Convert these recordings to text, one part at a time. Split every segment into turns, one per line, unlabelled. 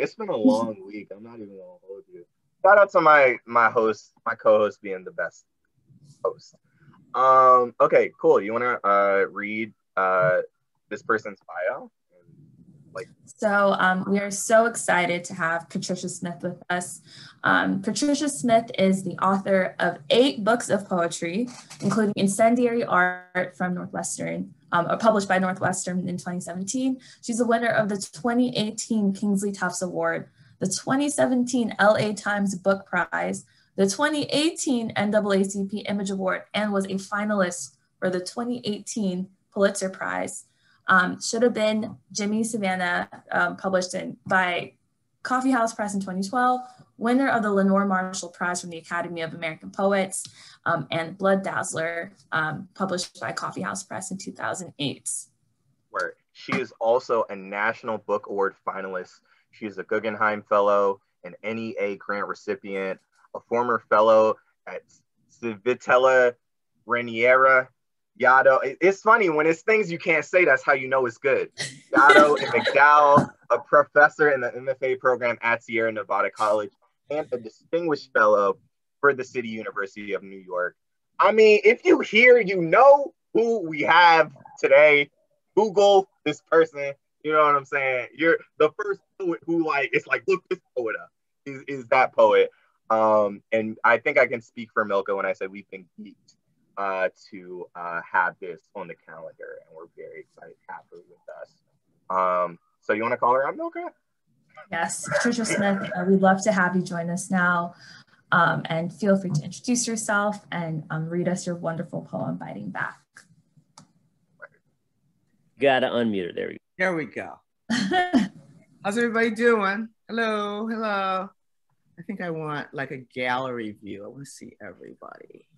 It's been a long week. I'm not even gonna hold you. Shout out to my host, my co-host being the best host. Okay, cool. You wanna read this person's bio?
So we are so excited to have Patricia Smith with us. Patricia Smith is the author of 8 books of poetry, including Incendiary Art from Northwestern, published by Northwestern in 2017. She's a winner of the 2018 Kingsley Tufts Award, the 2017 LA Times Book Prize, the 2018 NAACP Image Award, and was a finalist for the 2018 Pulitzer Prize. Should Have Been Jimmy Savannah, published by Coffee House Press in 2012, winner of the Lenore Marshall Prize from the Academy of American Poets, and Blood Dazzler, published by Coffee House Press in 2008.
Where she is also a National Book Award finalist. She is a Guggenheim Fellow, an NEA grant recipient, a former fellow at Civitella Raniera. Yaddo, it's funny when it's things you can't say, that's how you know it's good. Yaddo and McDowell, a professor in the MFA program at Sierra Nevada College, and a distinguished fellow for the City University of New York. I mean, if you hear, you know who we have today. Google this person, you know what I'm saying? You're the first poet who it's like, look this poet up, is that poet. And I think I can speak for Milka when I said we've been geeked to have this on the calendar, and we're very excited to have her with us. So you want to call her out, Milka?
Yes, Patricia Smith, we'd love to have you join us now, and feel free to introduce yourself and read us your wonderful poem, Biting Back.
Gotta unmute her, there we go.
There we go. How's everybody doing? Hello, hello. I think I want like a gallery view. I want to see everybody.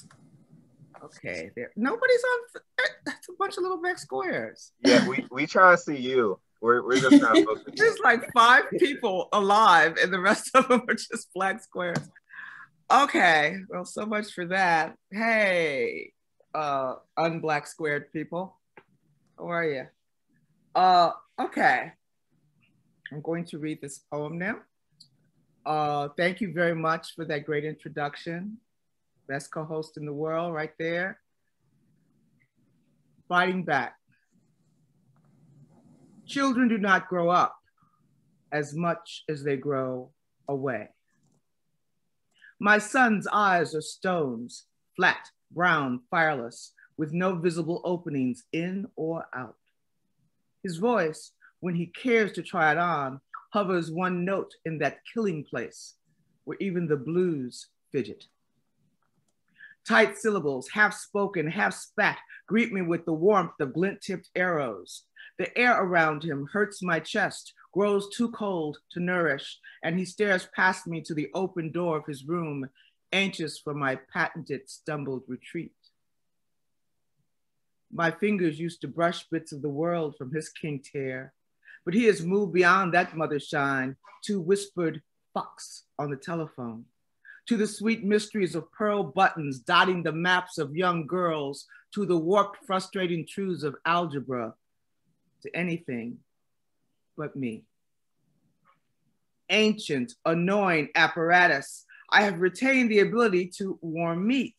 Okay, there. Nobody's on. That's a bunch of little black squares.
Yeah, we try to see you. We're just trying to focus.
There's like 5 people alive, and the rest of them are just black squares. Okay, well, so much for that. Hey, unblack squared people, how are you? Okay, I'm going to read this poem now. Thank you very much for that great introduction. Best co-host in the world right there. Biting Back. Children do not grow up as much as they grow away. My son's eyes are stones, flat, brown, fireless, with no visible openings in or out. His voice, when he cares to try it on, hovers one note in that killing place where even the blues fidget. Tight syllables, half spoken, half spat, greet me with the warmth of glint-tipped arrows. The air around him hurts my chest, grows too cold to nourish, and he stares past me to the open door of his room, anxious for my patented stumbled retreat. My fingers used to brush bits of the world from his kinked hair, but he has moved beyond that mother shine to whispered fucks on the telephone, to the sweet mysteries of pearl buttons dotting the maps of young girls, to the warped, frustrating truths of algebra, to anything but me. Ancient, annoying apparatus, I have retained the ability to warm meat,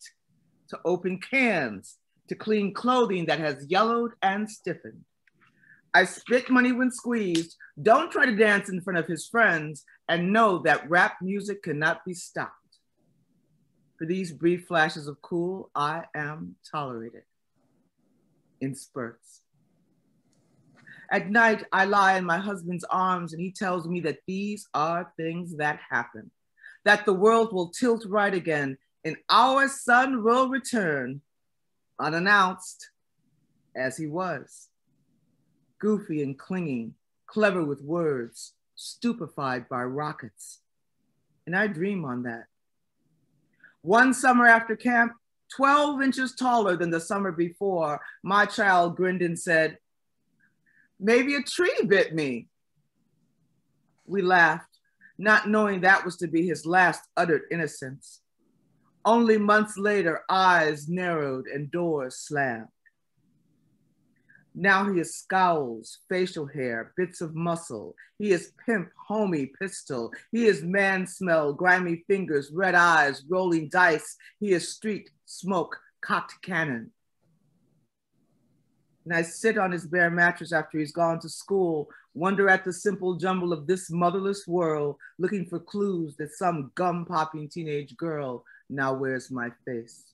to open cans, to clean clothing that has yellowed and stiffened. I spit money when squeezed, don't try to dance in front of his friends, and know that rap music cannot be stopped. For these brief flashes of cool, I am tolerated in spurts. At night, I lie in my husband's arms and he tells me that these are things that happen, that the world will tilt right again and our son will return unannounced as he was, goofy and clinging, clever with words, stupefied by rockets. And I dream on that. One summer after camp, 12 inches taller than the summer before, my child grinned and said, "Maybe a tree bit me." We laughed, not knowing that was to be his last uttered innocence. Only months later, eyes narrowed and doors slammed. Now he is scowls, facial hair, bits of muscle. He is pimp, homie, pistol. He is man smell, grimy fingers, red eyes, rolling dice. He is street, smoke, cocked cannon. And I sit on his bare mattress after he's gone to school, wonder at the simple jumble of this motherless world, looking for clues that some gum-popping teenage girl now wears my face.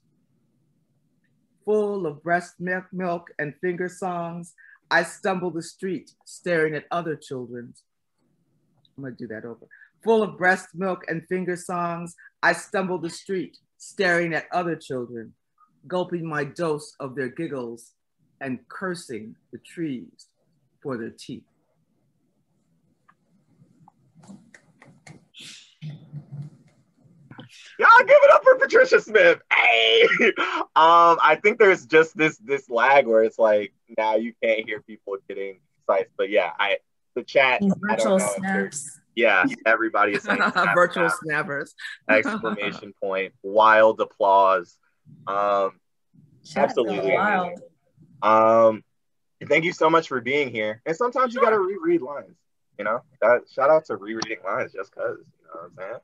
Full of breast milk and finger songs, I stumble the street, staring at other children's. I'm gonna do that over. Full of breast milk and finger songs, I stumble the street, staring at other children, gulping my dose of their giggles and cursing the trees for their teeth.
Y'all give it up for Patricia Smith. Hey, I think there's just this lag where it's like now you can't hear people getting excited. But yeah, the chat.
Virtual snaps.
Yeah, everybody is saying
virtual snappers.
Exclamation point! Wild applause. Absolutely wild. Thank you so much for being here. And sometimes you gotta reread lines. You know, shout out to rereading lines just cause. You know what I'm saying?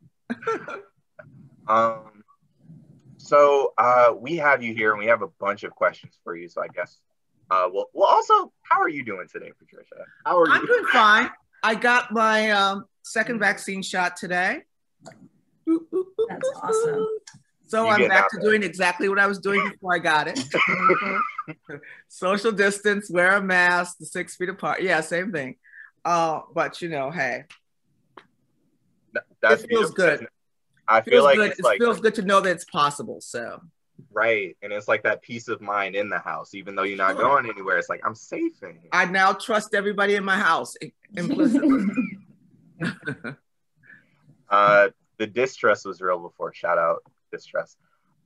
So we have you here and we have a bunch of questions for you. So I guess, well, also, how are you doing today, Patricia? How are you?
I'm doing fine. I got my second vaccine shot today.
That's awesome.
So I'm back to doing exactly what I was doing before I got it. Social distance, wear a mask, the 6 feet apart. Yeah, same thing. But you know, hey, it feels good.
I feel like
it feels good to know that it's possible. So
right, and it's like that peace of mind in the house, even though you're not going anywhere. It's like I'm safe in here.
I now trust everybody in my house implicitly.
The distrust was real before. Shout out distrust.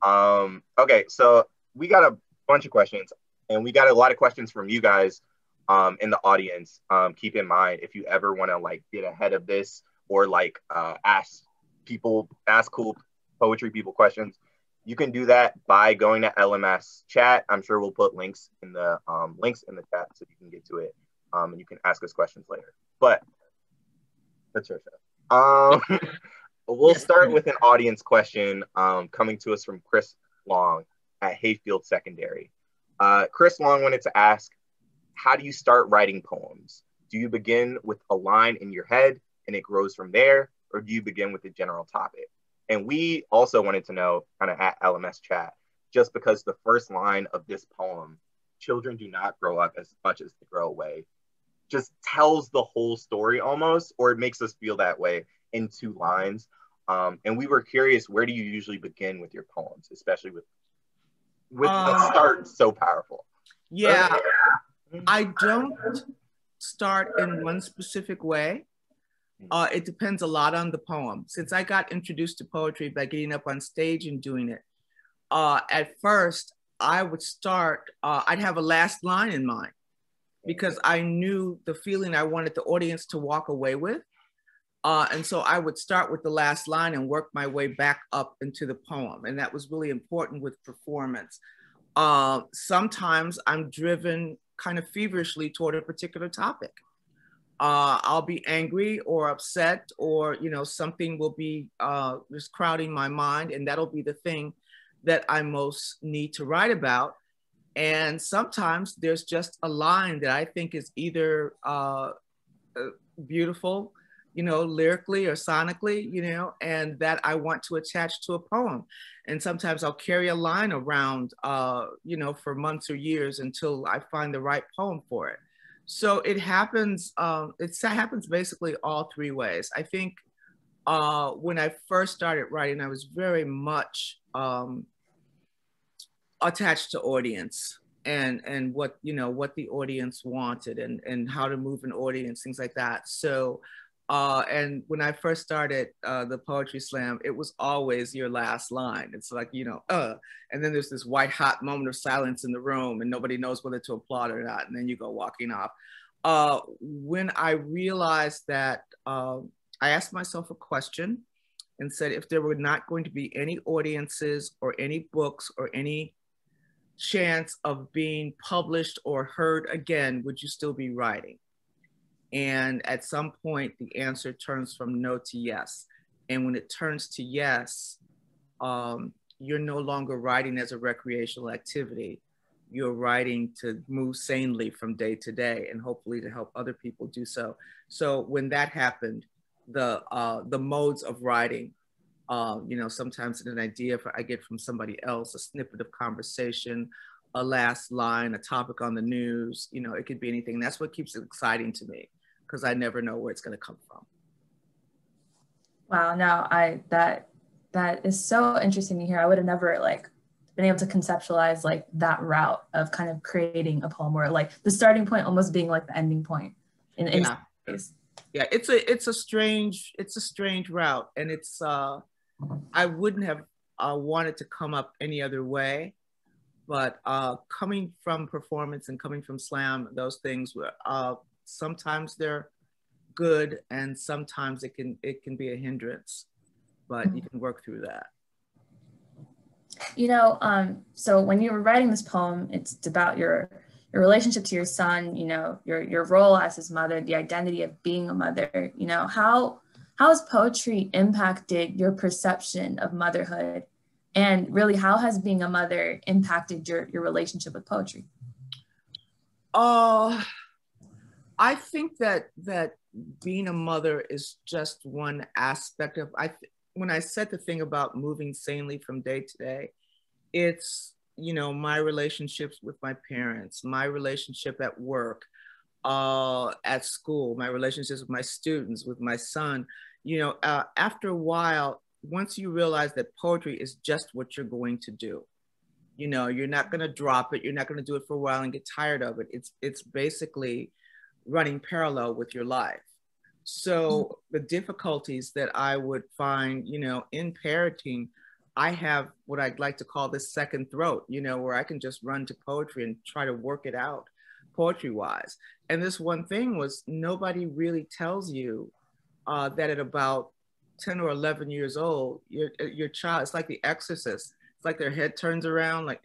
Okay, so we got a bunch of questions, and we got a lot of questions from you guys in the audience. Keep in mind if you ever want to like get ahead of this or like ask cool poetry people questions, you can do that by going to LMS chat. I'm sure we'll put links in the chat so you can get to it, and you can ask us questions later. But Patricia, we'll start with an audience question coming to us from Chris Long at Hayfield Secondary. Chris Long wanted to ask, how do you start writing poems? Do you begin with a line in your head and it grows from there? Or do you begin with the general topic? And we also wanted to know, kind of at LMS chat, just because the first line of this poem, children do not grow up as much as they grow away, just tells the whole story almost, or it makes us feel that way in 2 lines. And we were curious, where do you usually begin with your poems, especially with the start so powerful?
Yeah, I don't start in one specific way. It depends a lot on the poem. Since I got introduced to poetry by getting up on stage and doing it, at first I would start, I'd have a last line in mind because I knew the feeling I wanted the audience to walk away with. And so I would start with the last line and work my way back up into the poem. And that was really important with performance. Sometimes I'm driven kind of feverishly toward a particular topic. I'll be angry or upset, or you know, something will be just crowding my mind, and that'll be the thing that I most need to write about. And sometimes there's just a line that I think is either beautiful, you know, lyrically or sonically, you know, and that I want to attach to a poem. And sometimes I'll carry a line around, you know, for months or years until I find the right poem for it. So it happens basically all 3 ways. I think when I first started writing, I was very much attached to audience and what, you know, what the audience wanted and how to move an audience, things like that. So, and when I first started the Poetry Slam, it was always your last line. It's like, you know, and then there's this white hot moment of silence in the room and nobody knows whether to applaud or not. And then you go walking off. When I realized that, I asked myself a question and said, if there were not going to be any audiences or any books or any chance of being published or heard again, would you still be writing? And at some point, the answer turns from no to yes. And when it turns to yes, you're no longer writing as a recreational activity. You're writing to move sanely from day to day and hopefully to help other people do so. So when that happened, the modes of writing, sometimes an idea I get from somebody else, a snippet of conversation, a last line, a topic on the news, it could be anything. And that's what keeps it exciting to me, because I never know where it's going to come from.
Wow, no, that is so interesting to hear. I would have never been able to conceptualize that route of kind of creating a poem, or the starting point almost being the ending point in some ways.
Yeah, it's a strange route, and it's I wouldn't have wanted to come up any other way, but coming from performance and coming from slam, those things were sometimes they're good, and sometimes it can be a hindrance, but you can work through that.
So when you were writing this poem, it's about your relationship to your son, your role as his mother, the identity of being a mother. How has poetry impacted your perception of motherhood? And really, how has being a mother impacted your relationship with poetry?
I think that being a mother is just one aspect of, when I said the thing about moving sanely from day to day, it's, my relationships with my parents, my relationship at work, at school, my relationships with my students, with my son. After a while, once you realize that poetry is just what you're going to do, you're not going to drop it. You're not going to do it for a while and get tired of it. It's basically running parallel with your life. So the difficulties that I would find, in parenting, I have what I'd like to call this second throat, where I can just run to poetry and try to work it out poetry wise. And this one thing was, nobody really tells you that at about 10 or 11 years old, your child, it's like The Exorcist. It's like their head turns around like,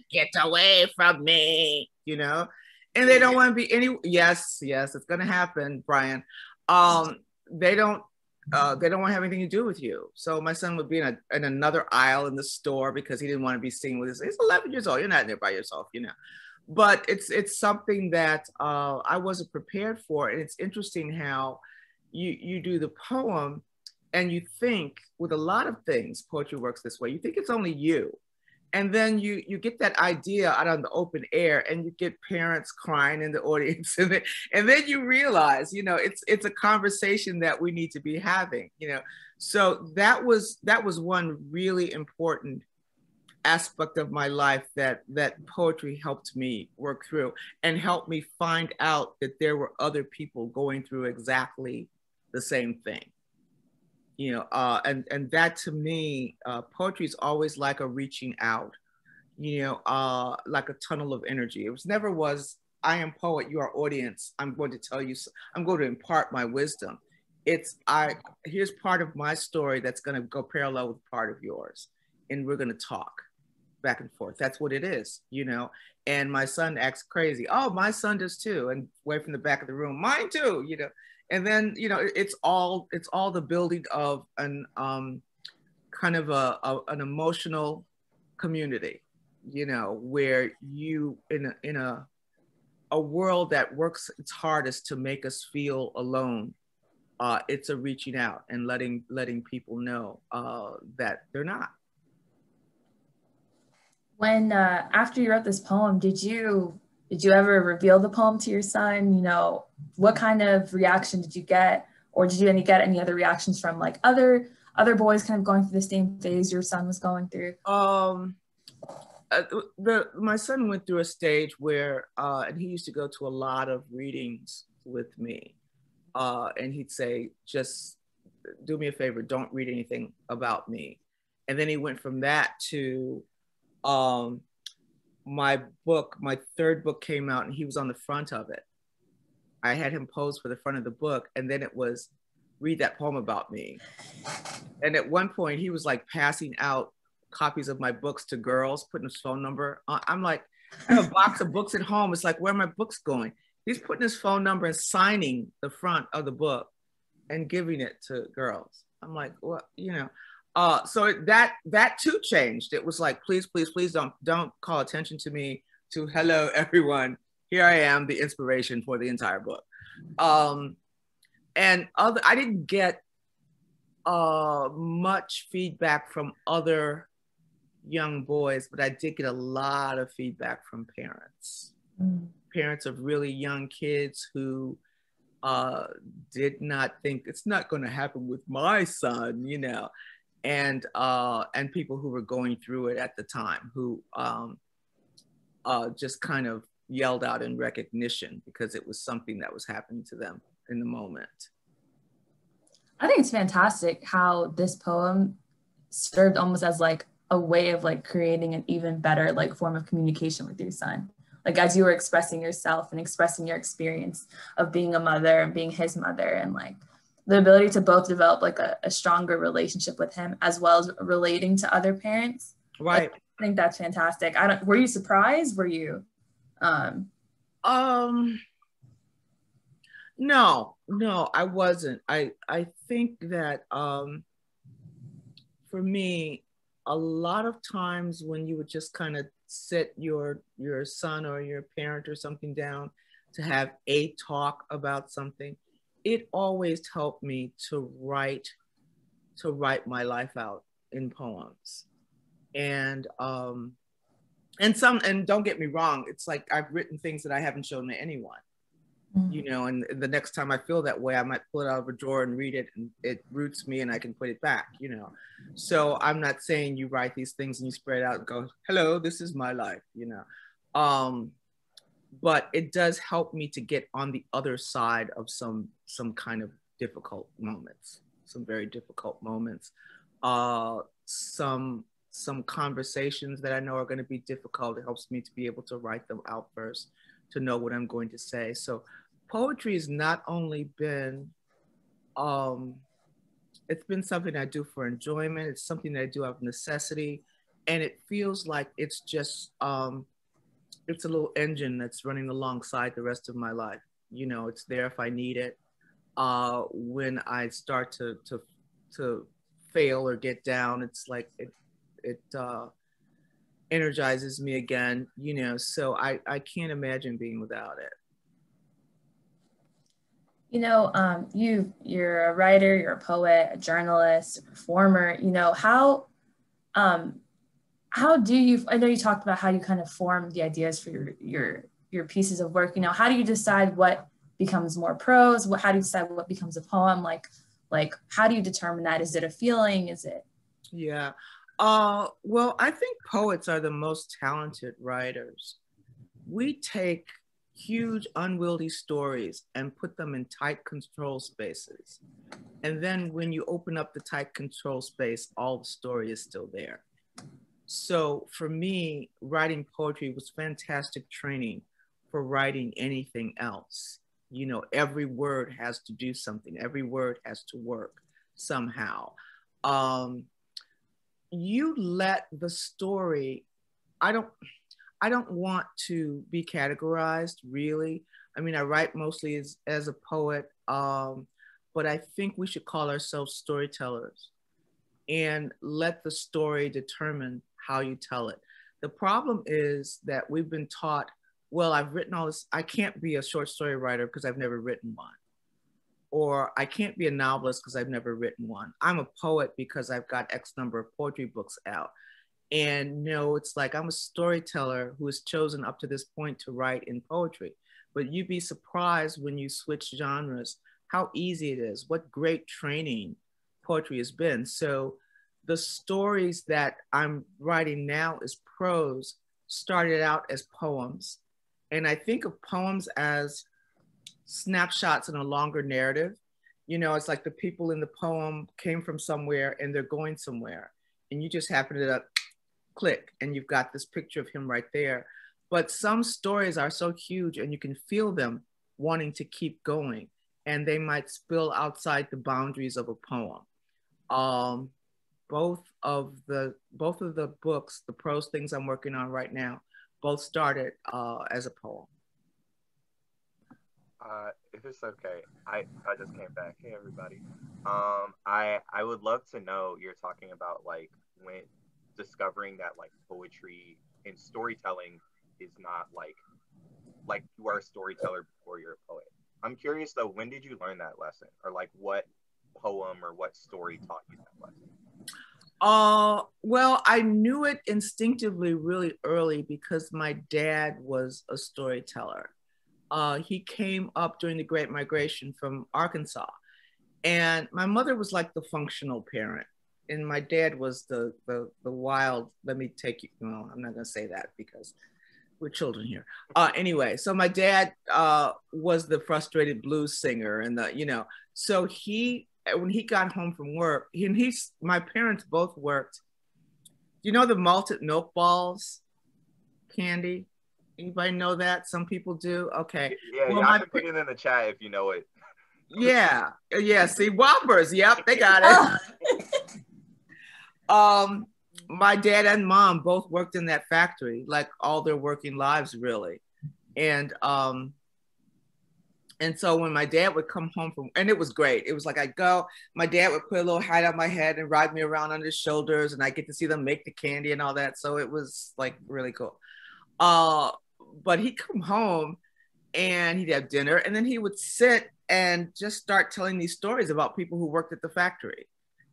get away from me, and they don't want to be yes, it's going to happen, Brian. They don't want to have anything to do with you. So my son would be in another aisle in the store because he didn't want to be seen with he's 11 years old. You're not there by yourself, But it's something that I wasn't prepared for. And it's interesting how you do the poem and you think, with a lot of things, poetry works this way. You think it's only you. And then you get that idea out on the open air, and you get parents crying in the audience, and then you realize, it's a conversation that we need to be having, So that was one really important aspect of my life that poetry helped me work through, and helped me find out that there were other people going through exactly the same thing. And that to me, poetry is always like a reaching out, like a tunnel of energy. It never was, I am poet, you are audience, I'm going to tell you, I'm going to impart my wisdom. Here's part of my story that's going to go parallel with part of yours, and we're going to talk back and forth. That's what it is, And my son acts crazy. Oh, my son does too. And way from the back of the room, mine too, And then, it's all the building of an kind of an emotional community, where you in a world that works its hardest to make us feel alone. It's a reaching out and letting people know that they're not.
When after you wrote this poem, did you ever reveal the poem to your son? What kind of reaction did you get? Or did you get any other reactions from other boys kind of going through the same phase your son was going through?
My son went through a stage where, and he used to go to a lot of readings with me. And he'd say, just do me a favor, don't read anything about me. And then he went from that to, my third book came out and he was on the front of it. I had him pose for the front of the book, and then it was, read that poem about me. And at one point he was passing out copies of my books to girls, putting his phone number. I'm like, I have a box of books at home. It's like, where are my books going? He's putting his phone number and signing the front of the book and giving it to girls. I'm like, well, you know. So that too changed. It was like, please, please, please don't call attention to me. To hello everyone, here I am, the inspiration for the entire book. And I didn't get much feedback from other young boys, but I did get a lot of feedback from parents. Parents of really young kids who did not think it's not going to happen with my son, you know, and people who were going through it at the time, who just kind of yelled out in recognition because it was something that was happening to them in the moment.
I think it's fantastic how this poem served almost as like a way of like creating an even better like form of communication with your son. Like as you were expressing yourself and expressing your experience of being a mother and being his mother, and like the ability to both develop like a stronger relationship with him as well as relating to other parents.
Right.
Like, I think that's fantastic. Were you surprised? Were you?
No, I wasn't. I think that for me, a lot of times when you would just kind of sit your son or your parent or something down to have a talk about something, it always helped me to write my life out in poems. And don't get me wrong, it's like I've written things that I haven't shown to anyone. You know, and the next time I feel that way, I might pull it out of a drawer and read it, and it roots me and I can put it back, you know. So I'm not saying you write these things and you spread it out and go, hello, this is my life, you know. But it does help me to get on the other side of some kind of difficult moments, some very difficult moments. Some conversations that I know are going to be difficult. It helps me to be able to write them out first, to know what I'm going to say. So poetry has not only been, it's been something I do for enjoyment. It's something that I do out of necessity. And it feels like it's just, it's a little engine that's running alongside the rest of my life. You know, it's there if I need it. When I start to fail or get down, it's like it energizes me again, you know, so I can't imagine being without it.
You know, you're a writer, you're a poet, a journalist, a performer, you know, how do you, I know you talked about how you kind of form the ideas for your pieces of work, you know, how do you decide what becomes more prose? How do you decide what becomes a poem? Like how do you determine that? Is it a feeling? Is it?
Yeah. Well, I think poets are the most talented writers. We take huge unwieldy stories and put them in tight control spaces. And then when you open up the tight control space, all the story is still there. So for me, writing poetry was fantastic training for writing anything else. You know, every word has to do something. Every word has to work somehow. You let the story, I don't want to be categorized, really. I mean, I write mostly as a poet, but I think we should call ourselves storytellers and let the story determine how you tell it. The problem is that we've been taught, well, I've written all this, I can't be a short story writer because I've never written one. Or I can't be a novelist because I've never written one. I'm a poet because I've got X number of poetry books out. And no, it's like I'm a storyteller who has chosen up to this point to write in poetry. But you'd be surprised when you switch genres, how easy it is, what great training poetry has been. So the stories that I'm writing now as prose started out as poems. And I think of poems as snapshots in a longer narrative. You know, it's like the people in the poem came from somewhere and they're going somewhere. And you just happen to click and you've got this picture of him right there. But some stories are so huge and you can feel them wanting to keep going, and they might spill outside the boundaries of a poem. both of the books, the prose things I'm working on right now, both started as a poem.
If it's okay, I just came back. Hey everybody. I would love to know, you're talking about like when discovering that like poetry and storytelling is not like you are a storyteller before you're a poet. I'm curious though, when did you learn that lesson, or like what poem or what story taught you that lesson?
Well, I knew it instinctively really early because my dad was a storyteller. He came up during the Great Migration from Arkansas, and my mother was like the functional parent, and my dad was the wild. Let me take you. No, I'm not gonna say that because we're children here. Anyway, so my dad was the frustrated blues singer, and so when he got home from work, my parents both worked. You know the malted milk balls candy? Anybody know that? Some people do. Okay.
Yeah, well, y'all can put it in the chat if you know it.
Yeah. See, Whoppers. Yep, they got it. My dad and mom both worked in that factory, like all their working lives, really. And so when my dad would come home and it was great. It was like I'd go, my dad would put a little hat on my head and ride me around on his shoulders, and I get to see them make the candy and all that. So it was like really cool. But he'd come home and he'd have dinner, and then he would sit and just start telling these stories about people who worked at the factory.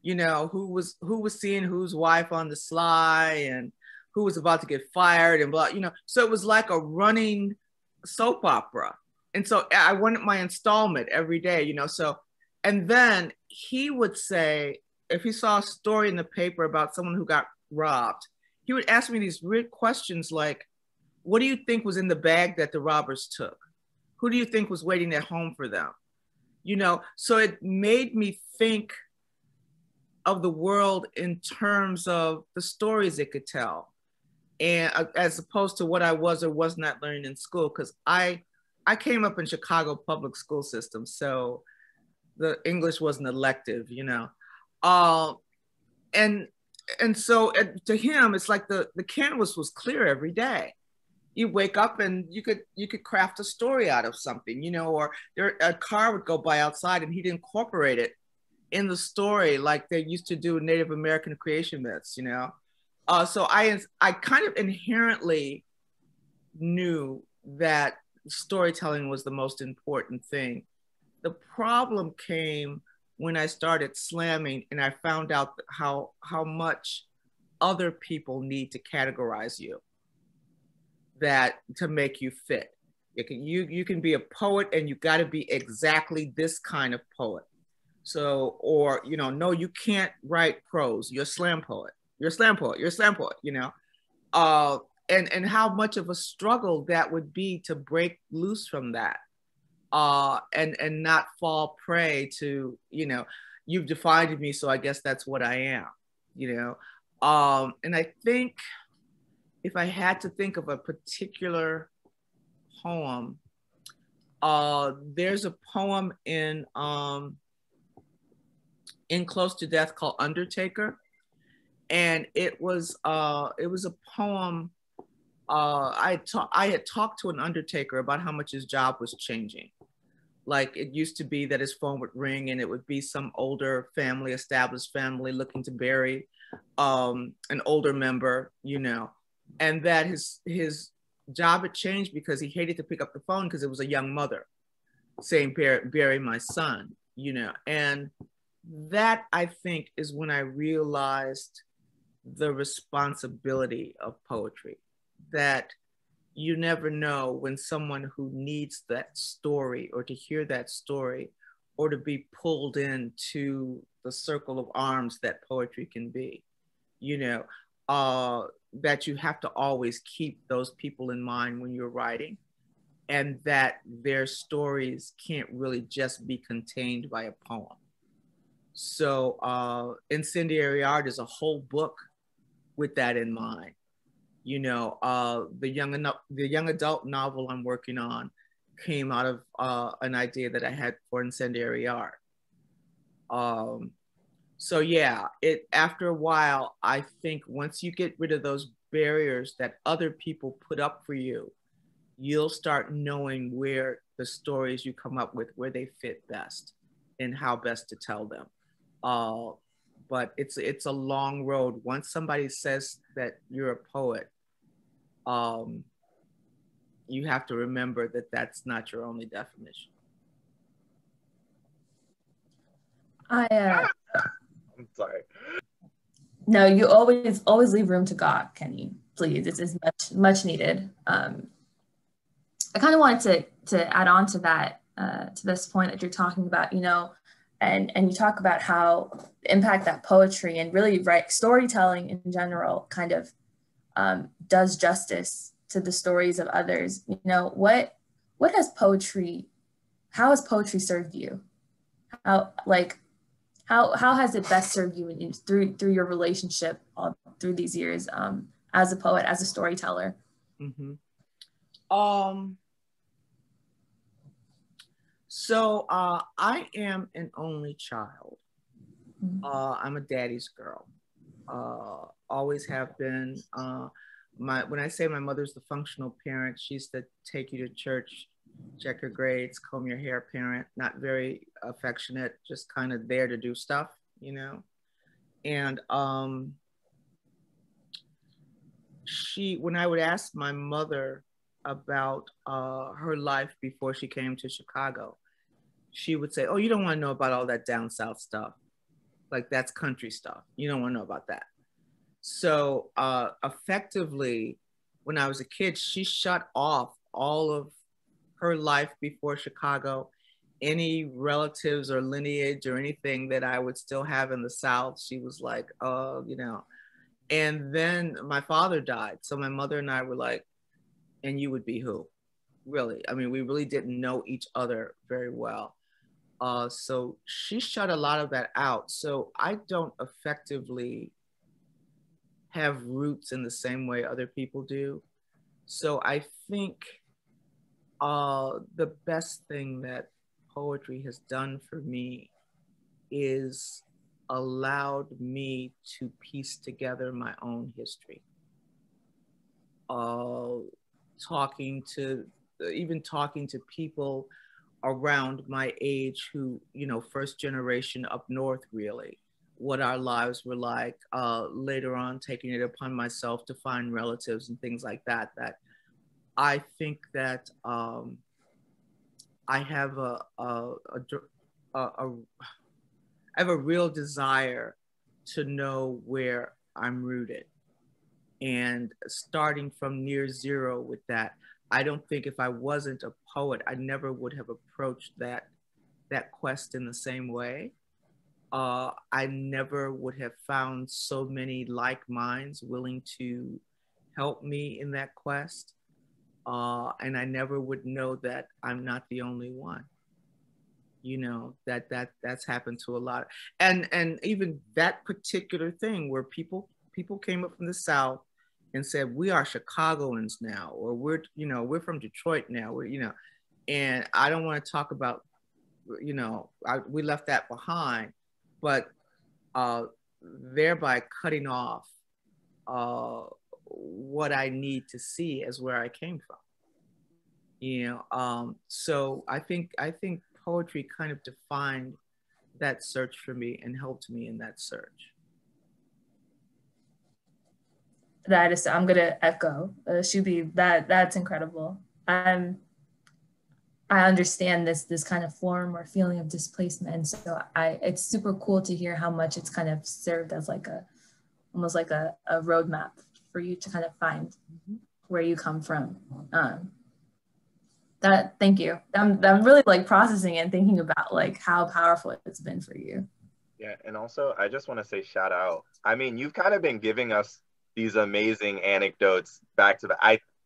Who was seeing whose wife on the sly, and who was about to get fired, and blah. So it was like a running soap opera. And so I wanted my installment every day. So, and then he would say, if he saw a story in the paper about someone who got robbed, he would ask me these weird questions like, what do you think was in the bag that the robbers took? Who do you think was waiting at home for them? So it made me think of the world in terms of the stories it could tell, and as opposed to what I was or was not learning in school, because I came up in Chicago public school system, so the English was an elective, and so to him, it's like the canvas was clear every day. You wake up and you could craft a story out of something, or a car would go by outside and he'd incorporate it in the story like they used to do Native American creation myths, So I kind of inherently knew that storytelling was the most important thing. The problem came when I started slamming and I found out how much other people need to categorize you, that to make you fit. You can be a poet and you got to be exactly this kind of poet. So, or, no, you can't write prose. You're a slam poet. You're a slam poet. You're a slam poet, and how much of a struggle that would be to break loose from that, and not fall prey to, you've defined me, so I guess that's what I am, and I think if I had to think of a particular poem, there's a poem in Close to Death called Undertaker. And it was a poem. I had talked to an undertaker about how much his job was changing. Like, it used to be that his phone would ring and it would be some older family, established family looking to bury an older member, and that his job had changed because he hated to pick up the phone because it was a young mother saying, bury my son, and that, I think, is when I realized the responsibility of poetry, that you never know when someone who needs that story or to hear that story or to be pulled into the circle of arms that poetry can be, that you have to always keep those people in mind when you're writing, and that their stories can't really just be contained by a poem. So Incendiary Art is a whole book with that in mind. The young adult novel I'm working on came out of an idea that I had for Incendiary Art. So yeah, after a while, I think once you get rid of those barriers that other people put up for you, you'll start knowing where the stories you come up with, where they fit best and how best to tell them. But it's a long road. Once somebody says that you're a poet, you have to remember that that's not your only definition.
I'm
sorry.
No, you always leave room to God, Kenny. Please, this is much needed. I kind of wanted to add on to that, to this point that you're talking about, you know, and you talk about how the impact that poetry and really storytelling in general kind of does justice to the stories of others. You know, how has poetry served you? How has it best served you through your relationship all through these years as a poet, as a storyteller?
Mm-hmm. So I am an only child. I'm a daddy's girl. Always have been. When I say my mother's the functional parent, she's the take you to church, check your grades, comb your hair parent, not very affectionate, just kind of there to do stuff, you know? And when I would ask my mother about her life before she came to Chicago, she would say, oh, you don't want to know about all that down south stuff. Like that's country stuff. You don't want to know about that. So effectively, when I was a kid, she shut off all of her life before Chicago, any relatives or lineage or anything that I would still have in the South. She was like, oh, you know. And then my father died. So my mother and I were like, and you would be who? Really? I mean, we really didn't know each other very well. So she shut a lot of that out. So I don't effectively have roots in the same way other people do. So I think the best thing that poetry has done for me is allowed me to piece together my own history. Talking to people around my age who, you know, first generation up north, really, what our lives were like. Later on, taking it upon myself to find relatives and things like that, that I think that I have I have a real desire to know where I'm rooted. And starting from near zero with that, I don't think if I wasn't a poet, I never would have approached that quest in the same way. I never would have found so many like minds willing to help me in that quest. And I never would know that I'm not the only one. You know, that's happened to a lot. And even that particular thing where people came up from the South and said, we are Chicagoans now, or we're from Detroit now, and I don't want to talk about, we left that behind, but thereby cutting off what I need to see as where I came from. So I think poetry kind of defined that search for me and helped me in that search.
I'm gonna echo Shubi. That's incredible. I understand this kind of form or feeling of displacement, so it's super cool to hear how much it's kind of served as almost like a roadmap for you to kind of find where you come from. Thank you. I'm really like processing and thinking about like how powerful it's been for you.
Yeah, and also I just want to say shout out. I mean, you've kind of been giving us these amazing anecdotes back to the.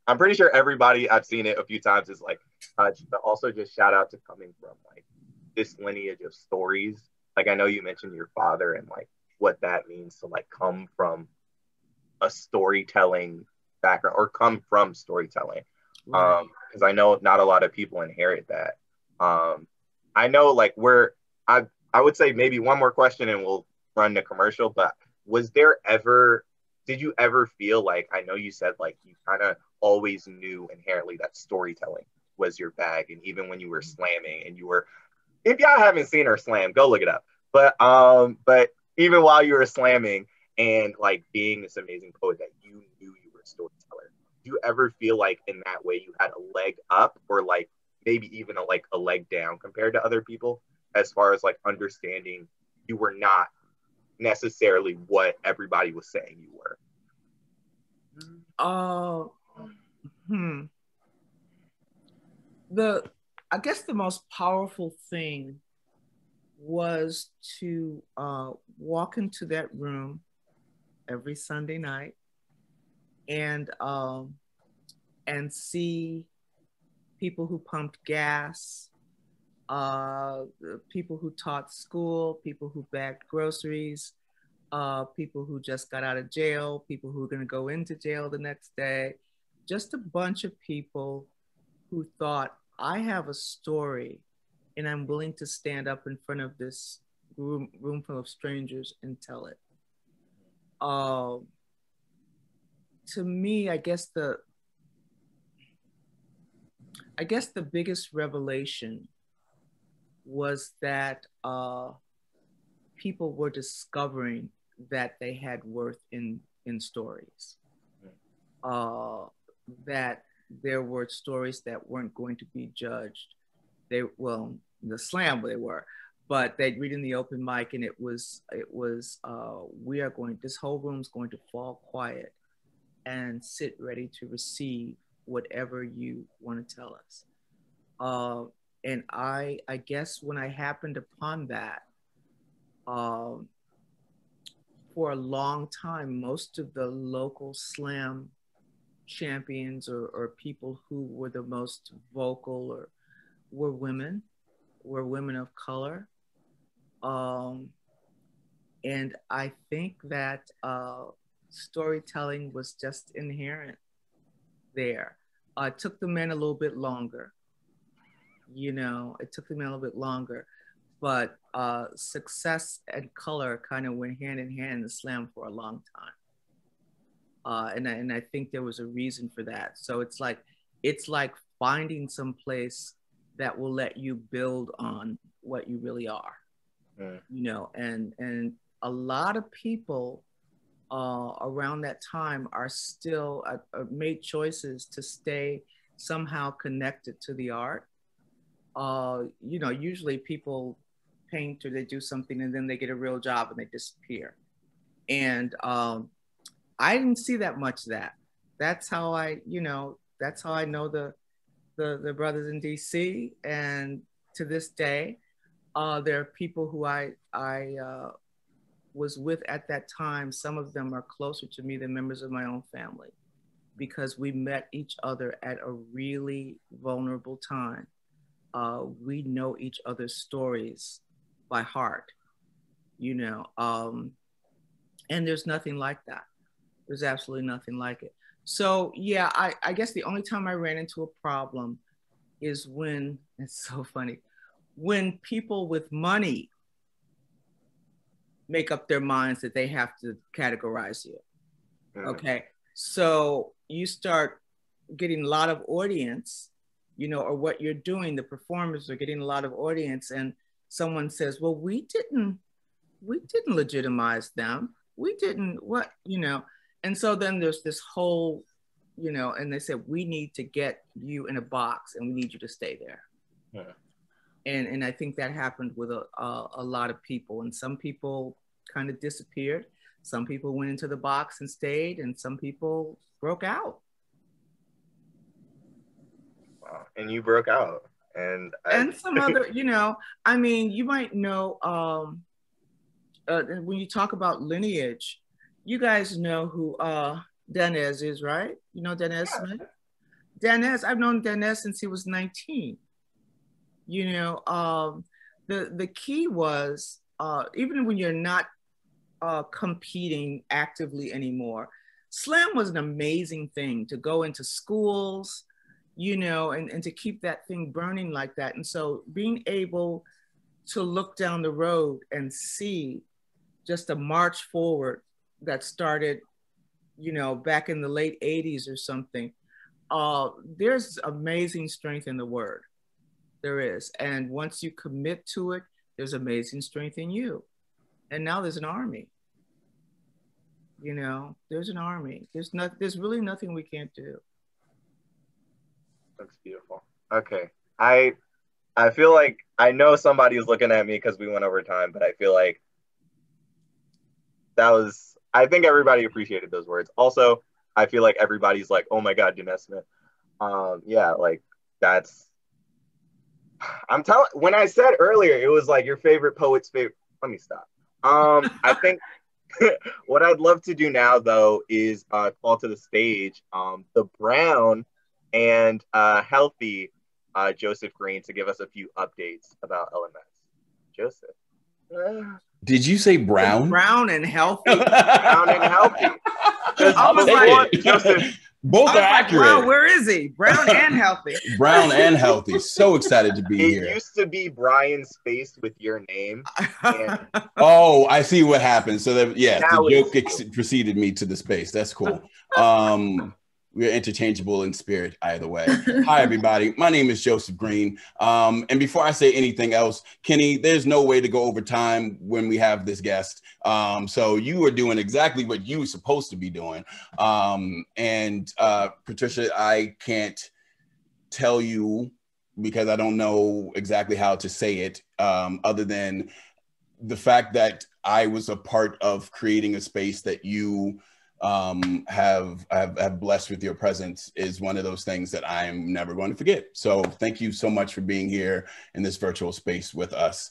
I'm pretty sure everybody, I've seen it a few times, is like touched, but also just shout out to coming from like this lineage of stories. Like I know you mentioned your father and like what that means to like come from a storytelling background or come from storytelling. Because I know not a lot of people inherit that. I know like I would say maybe one more question and we'll run the commercial, but did you ever feel like, I know you said like you kind of always knew inherently that storytelling was your bag, and even when you were slamming and if y'all haven't seen her slam, go look it up. But even while you were slamming and like being this amazing poet, that you knew you were a storyteller. Do you ever feel like in that way you had a leg up, or like maybe even a leg down compared to other people, as far as like understanding you were not necessarily what everybody was saying you were?
I guess the most powerful thing was to walk into that room every Sunday night and see people who pumped gas, people who taught school, people who bagged groceries, people who just got out of jail, people who are going to go into jail the next day, just a bunch of people who thought, I have a story and I'm willing to stand up in front of this room full of strangers and tell it. To me, I guess the biggest revelation was that people were discovering that they had worth in stories. That there were stories that weren't going to be judged. The slam they were, but they'd read in the open mic and it was this whole room's going to fall quiet and sit ready to receive whatever you want to tell us. And I guess when I happened upon that, for a long time, most of the local slam champions or people who were the most vocal were women of color. And I think that storytelling was just inherent there. It took the men a little bit longer, but success and color kind of went hand in hand in the slam for a long time. And I think there was a reason for that. So it's like finding some place that will let you build on what you really are, and a lot of people around that time are still made choices to stay somehow connected to the art. Usually people paint or they do something and then they get a real job and they disappear. And I didn't see that much of that. That's how I know the brothers in DC. And to this day, there are people who I was with at that time. Some of them are closer to me than members of my own family, because we met each other at a really vulnerable time. We know each other's stories by heart, and there's nothing like that. There's absolutely nothing like it. So yeah, I guess the only time I ran into a problem is when, it's so funny, when people with money make up their minds that they have to categorize you. Okay, so you start getting a lot of audience, or what you're doing, the performers are getting a lot of audience, and someone says, well, we didn't legitimize them. We didn't, and so then there's this whole, and they said, we need to get you in a box and we need you to stay there. Yeah. And I think that happened with a lot of people, and some people kind of disappeared. Some people went into the box and stayed, and some people broke out.
Wow. And you broke out. And
some other, you might know, when you talk about lineage, you guys know who Danez is, right? You know Danez Smith? Danez, I've known Danez since he was 19. The key was, even when you're not competing actively anymore, slam was an amazing thing to go into schools, and to keep that thing burning like that. And so being able to look down the road and see just a march forward that started, you know, back in the late 80s or something. There's amazing strength in the word. There is. And once you commit to it, there's amazing strength in you. And now there's an army. You know, there's an army. There's really nothing we can't do.
That's beautiful. Okay. I feel like I know somebody is looking at me because we went over time, but I feel like I think everybody appreciated those words. Also, I feel like everybody's like, oh my God, Danez Smith. Yeah, like when I said earlier, it was like your favorite poet's favorite. Let me stop. I think what I'd love to do now, though, is call to the stage the brown and healthy Joseph Green to give us a few updates about LMS. Joseph.
Did you say brown?
Brown and healthy.
Brown and healthy.
I'll take it.
Joseph,
both are accurate.
Brown, where is he? Brown and healthy.
Brown and healthy. So excited to be here.
It used to be Brian's face with your name. And
oh, I see what happened. So that, yeah,
now
the joke preceded me to the space. That's cool. We're interchangeable in spirit either way. Hi, everybody. My name is Joseph Green. And before I say anything else, Kenny, there's no way to go over time when we have this guest. So you are doing exactly what you were supposed to be doing. And Patricia, I can't tell you because I don't know exactly how to say it, other than the fact that I was a part of creating a space that you have blessed with your presence is one of those things that I'm never going to forget. So thank you so much for being here in this virtual space with us.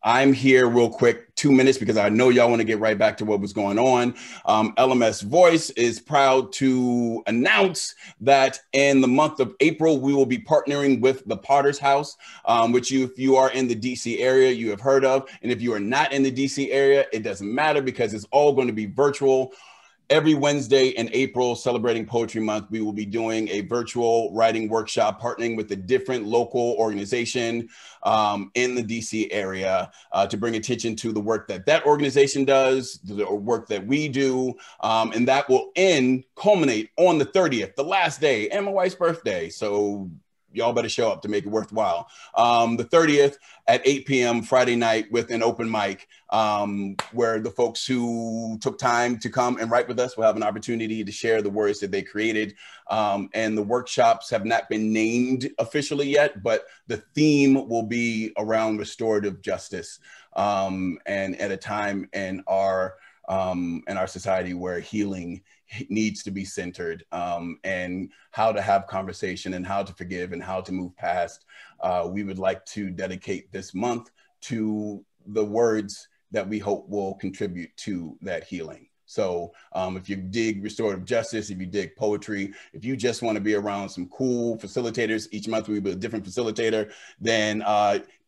I'm here real quick, 2 minutes, because I know y'all want to get right back to what was going on. LMS Voice is proud to announce that in the month of April, we will be partnering with the Potter's House, which if you are in the DC area, you have heard of. And if you are not in the DC area, it doesn't matter because it's all going to be virtual. Every Wednesday in April, celebrating Poetry Month, we will be doing a virtual writing workshop, partnering with a different local organization in the DC area to bring attention to the work that organization does, the work that we do, and that will culminate on the 30th, the last day, and my wife's birthday. So y'all better show up to make it worthwhile. The 30th at 8 p.m. Friday night with an open mic where the folks who took time to come and write with us will have an opportunity to share the words that they created. And the workshops have not been named officially yet, but the theme will be around restorative justice and at a time in our society where healing needs to be centered, and how to have conversation and how to forgive and how to move past. We would like to dedicate this month to the words that we hope will contribute to that healing. So if you dig restorative justice, if you dig poetry, if you just want to be around some cool facilitators, each month we'll be a different facilitator, then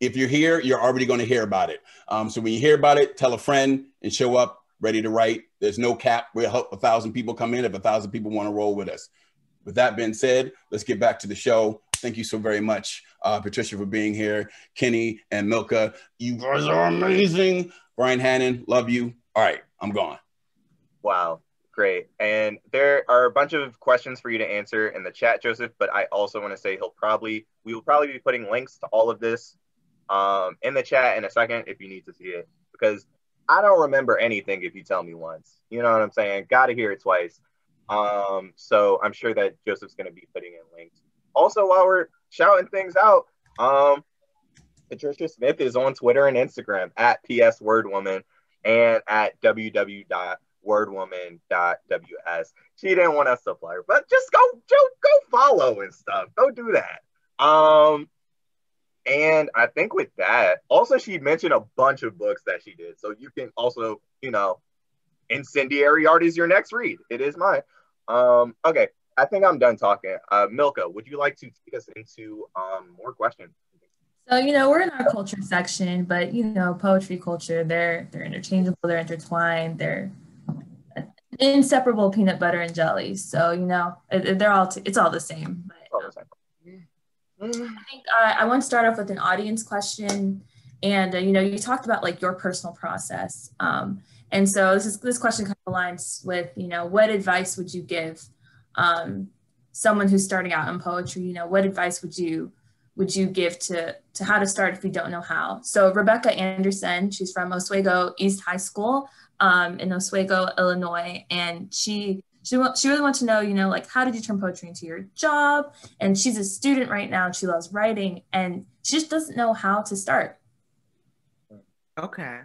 if you're here, you're already going to hear about it. So when you hear about it, tell a friend and show up ready to write. There's no cap. We'll help 1,000 people come in if 1,000 people want to roll with us. With that being said, let's get back to the show. Thank you so very much, Patricia, for being here. Kenny and Milka, you guys are amazing. Brian Hannon, love you. All right, I'm gone.
Wow, great. And there are a bunch of questions for you to answer in the chat, Joseph, but I also want to say we will probably be putting links to all of this in the chat in a second if you need to see it, because I don't remember anything if you tell me once. You know what I'm saying? Got to hear it twice. So I'm sure that Joseph's going to be putting in links. Also, while we're shouting things out, Patricia Smith is on Twitter and Instagram at PSWordWoman and at www.wordwoman.ws. She didn't want us to play her, but just go follow and stuff. Go do that. And I think with that, also she mentioned a bunch of books that she did. So you can also, Incendiary Art is your next read. It is mine. Okay, I think I'm done talking. Milka, would you like to take us into more questions?
So, we're in our culture section, but, poetry culture, they're interchangeable, they're intertwined, they're inseparable peanut butter and jelly. So, it's all the same. But, I think I want to start off with an audience question. And, you know, you talked about like your personal process. And so this question kind of aligns with, you know, what advice would you give someone who's starting out in poetry? You know, what advice would you give to how to start if you don't know how? So Rebecca Anderson, she's from Oswego East High School in Oswego, Illinois. And she really wants to know, you know, like, how did you turn poetry into your job? And she's a student right now. She loves writing and she just doesn't know how to start.
Okay.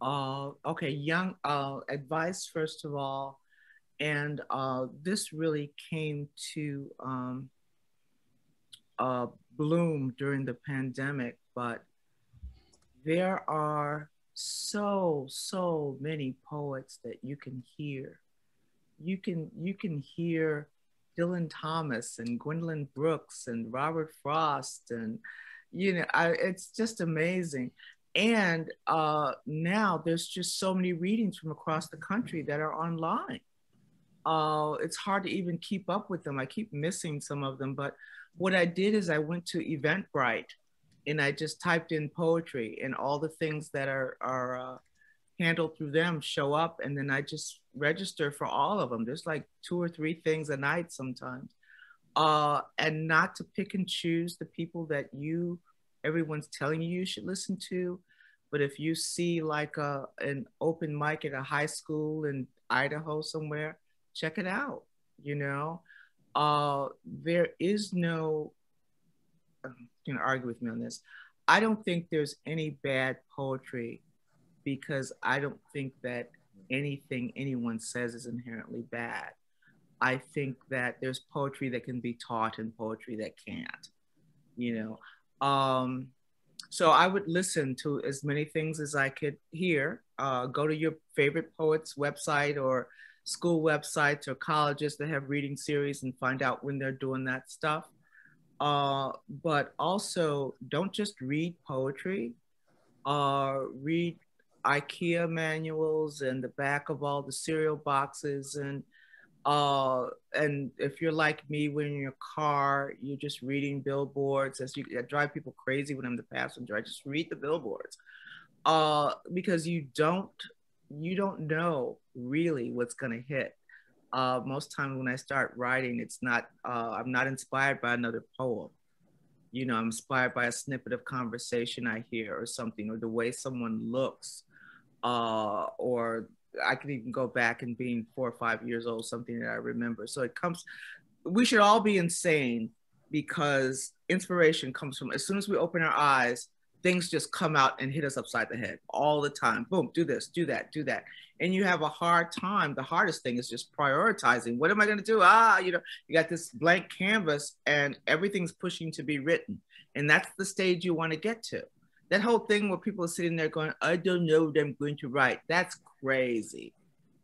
Okay, young advice, first of all. And this really came to bloom during the pandemic, but there are so many poets that you can hear. You can hear Dylan Thomas and Gwendolyn Brooks and Robert Frost, and you know, it's just amazing. And now there's just so many readings from across the country that are online. It's hard to even keep up with them. I keep missing some of them, but what I did is I went to Eventbrite and I just typed in poetry, and all the things that are handled through them show up, and then I just register for all of them. There's like 2 or 3 things a night sometimes. And not to pick and choose the people that everyone's telling you should listen to, but if you see like an open mic at a high school in Idaho somewhere, check it out. You know, there is no, you can argue with me on this. I don't think there's any bad poetry, because I don't think that anything anyone says is inherently bad. I think that there's poetry that can be taught and poetry that can't, you know. So I would listen to as many things as I could hear. Go to your favorite poet's website or school websites or colleges that have reading series and find out when they're doing that stuff. But also don't just read poetry, read IKEA manuals and the back of all the cereal boxes, and if you're like me, when in your car, you're just reading billboards. I drive people crazy when I'm the passenger. I just read the billboards, because you don't know really what's gonna hit. Most times when I start writing, it's not I'm not inspired by another poem. You know, I'm inspired by a snippet of conversation I hear or something, or the way someone looks, or I could even go back and being 4 or 5 years old, something that I remember. So we should all be insane, because inspiration comes from, as soon as we open our eyes, things just come out and hit us upside the head all the time. Boom, do this, do that, do that. And you have a hard time. The hardest thing is just prioritizing. What am I gonna do? You know, you got this blank canvas and everything's pushing to be written. And that's the stage you wanna get to. That whole thing where people are sitting there going, I don't know what I'm going to write. That's crazy.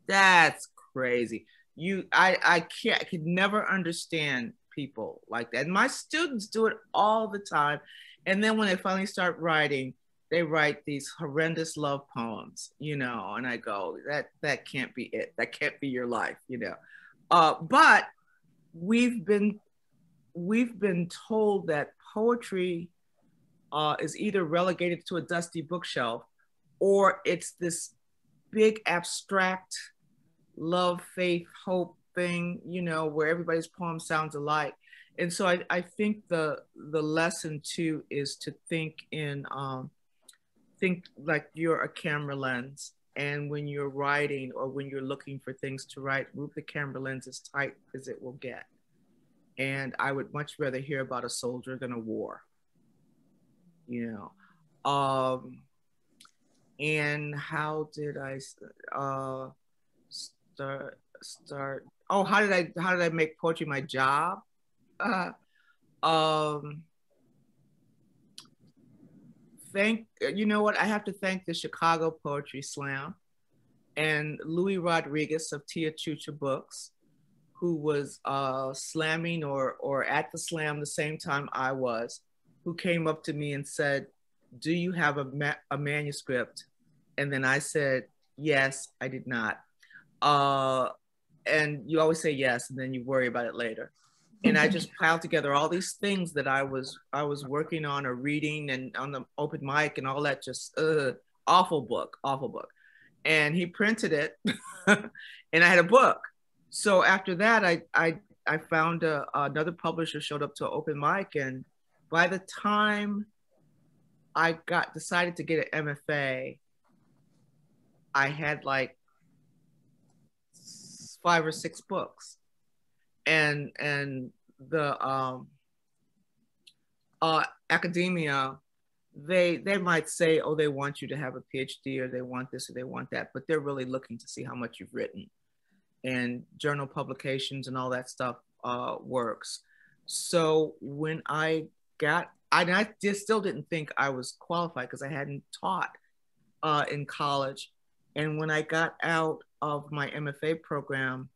That's crazy. I could never understand people like that. And my students do it all the time. And then when they finally start writing, they write these horrendous love poems, you know, and I go, that can't be it. That can't be your life, you know. But we've been told that poetry is either relegated to a dusty bookshelf, or it's this big abstract love, faith, hope thing, you know, where everybody's poem sounds alike. And so I think the lesson too is to think like you're a camera lens. And when you're writing or when you're looking for things to write, move the camera lens as tight as it will get. And I would much rather hear about a soldier than a war, you know. And how did I start? Oh, how did I make poetry my job? You know what? I have to thank the Chicago Poetry Slam and Louis Rodriguez of Tia Chucha Books, who was slamming or at the slam the same time I was, who came up to me and said, do you have a manuscript? And then I said, yes, I did not. And you always say yes, and then you worry about it later. And I just piled together all these things that I was working on or reading and on the open mic and all that. Just awful book. And he printed it, and I had a book. So after that, I found another publisher showed up to an open mic, and by the time I decided to get an MFA, I had like 5 or 6 books. And the academia, they might say, oh, they want you to have a PhD, or they want this or they want that, but they're really looking to see how much you've written, and journal publications and all that stuff works. So when I just still didn't think I was qualified because I hadn't taught in college. And when I got out of my MFA program,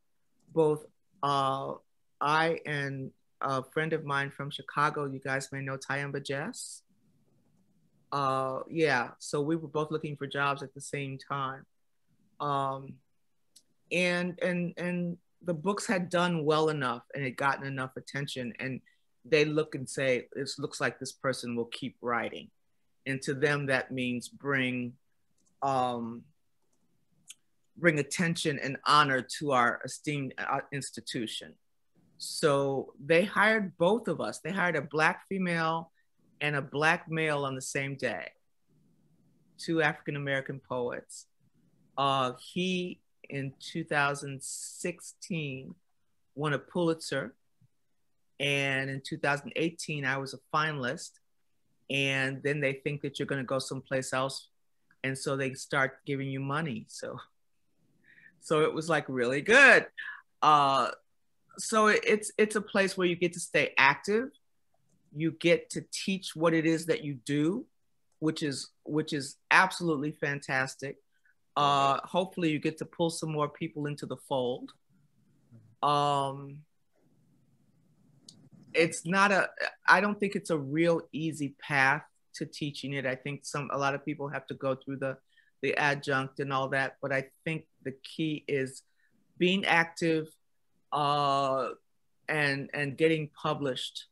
both I and a friend of mine from Chicago, you guys may know Tyamba Jess. Yeah, so we were both looking for jobs at the same time. And the books had done well enough and had gotten enough attention, and they look and say, it looks like this person will keep writing. And to them, that means bring attention and honor to our esteemed institution. So they hired both of us. They hired a Black female and a Black male on the same day, 2 African-American poets. He, in 2016, won a Pulitzer. And in 2018, I was a finalist. And then they think that you're going to go someplace else. And so they start giving you money. So it was like really good. So it's a place where you get to stay active. You get to teach what it is that you do, which is absolutely fantastic. Hopefully you get to pull some more people into the fold. I don't think it's a real easy path to teaching it. I think a lot of people have to go through the adjunct and all that, but I think the key is being active and getting published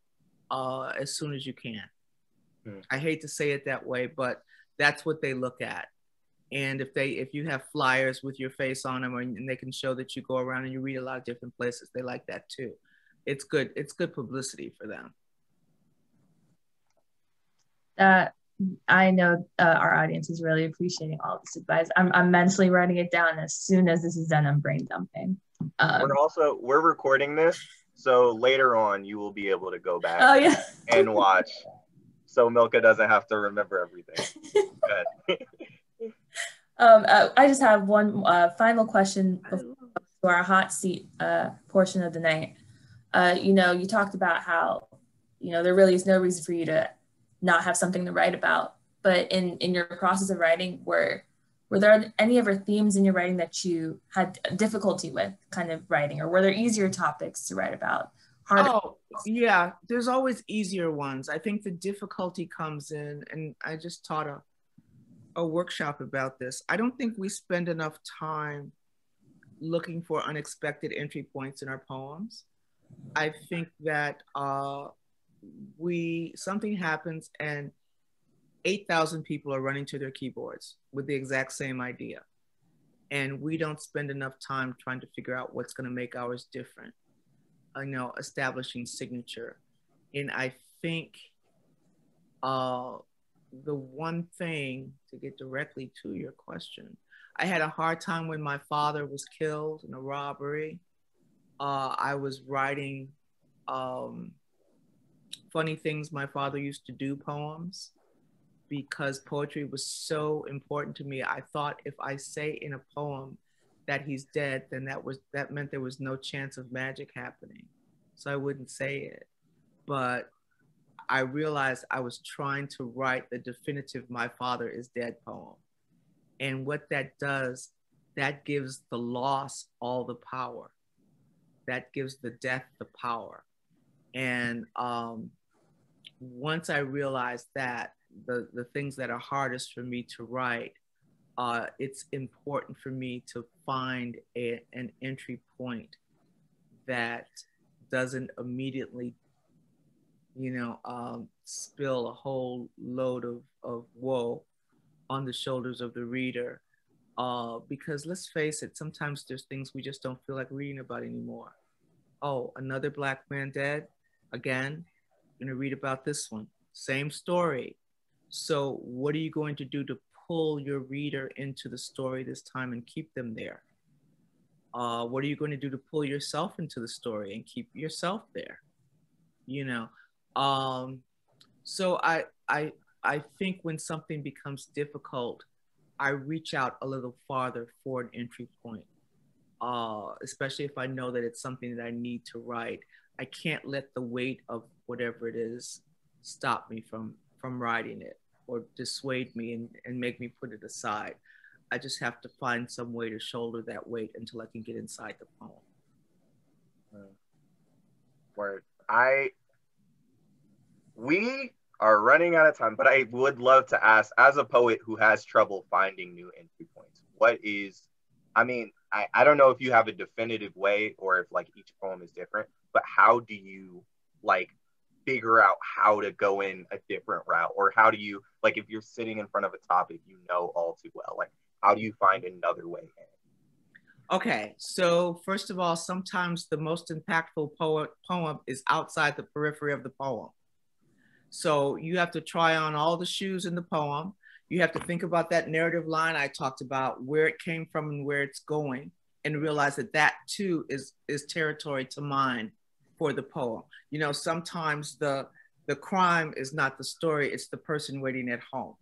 as soon as you can. I hate to say it that way, but that's what they look at. And if you have flyers with your face on them, and they can show that you go around and you read a lot of different places, they like that too. It's good publicity for them.
I know our audience is really appreciating all this advice. I'm mentally writing it down. As soon as this is done, I'm brain dumping.
We're recording this, so later on you will be able to go back and watch, so Milka doesn't have to remember everything.
I just have one final question before our hot seat portion of the night. You talked about how, there really is no reason for you to not have something to write about, but in your process of writing, were there any ever themes in your writing that you had difficulty with kind of writing, or were there easier topics to write about?
Yeah, there's always easier ones. I think the difficulty comes in, and I just taught a workshop about this. I don't think we spend enough time looking for unexpected entry points in our poems. I think that something happens and 8,000 people are running to their keyboards with the exact same idea. And we don't spend enough time trying to figure out what's going to make ours different, establishing signature. And I think the one thing, to get directly to your question, I had a hard time when my father was killed in a robbery. I was writing funny things my father used to do poems, because poetry was so important to me. I thought if I say in a poem that he's dead, then that meant there was no chance of magic happening. So I wouldn't say it. But I realized I was trying to write the definitive "my father is dead" poem. And what that does, that gives the loss all the power. That gives the death the power. And once I realized that, the things that are hardest for me to write, it's important for me to find an entry point that doesn't immediately, spill a whole load of woe on the shoulders of the reader. Because let's face it, sometimes there's things we just don't feel like reading about anymore. Oh, another Black man dead? Again, I'm gonna read about this one. Same story. So what are you going to do to pull your reader into the story this time and keep them there? What are you going to do to pull yourself into the story and keep yourself there? So I think when something becomes difficult, I reach out a little farther for an entry point, especially if I know that it's something that I need to write. I can't let the weight of whatever it is stop me from writing it or dissuade me and make me put it aside. I just have to find some way to shoulder that weight until I can get inside the poem.
Word. We are running out of time, but I would love to ask, as a poet who has trouble finding new entry points, I don't know if you have a definitive way or if like each poem is different, but how do you like figure out how to go in a different route? Or how do you, like, if you're sitting in front of a topic you know all too well, like how do you find another way in?
Okay, so first of all, sometimes the most impactful poem is outside the periphery of the poem. So you have to try on all the shoes in the poem. You have to think about that narrative line I talked about, where it came from and where it's going, and realize that that too is territory to mine for the poem. Sometimes the crime is not the story, it's the person waiting at home,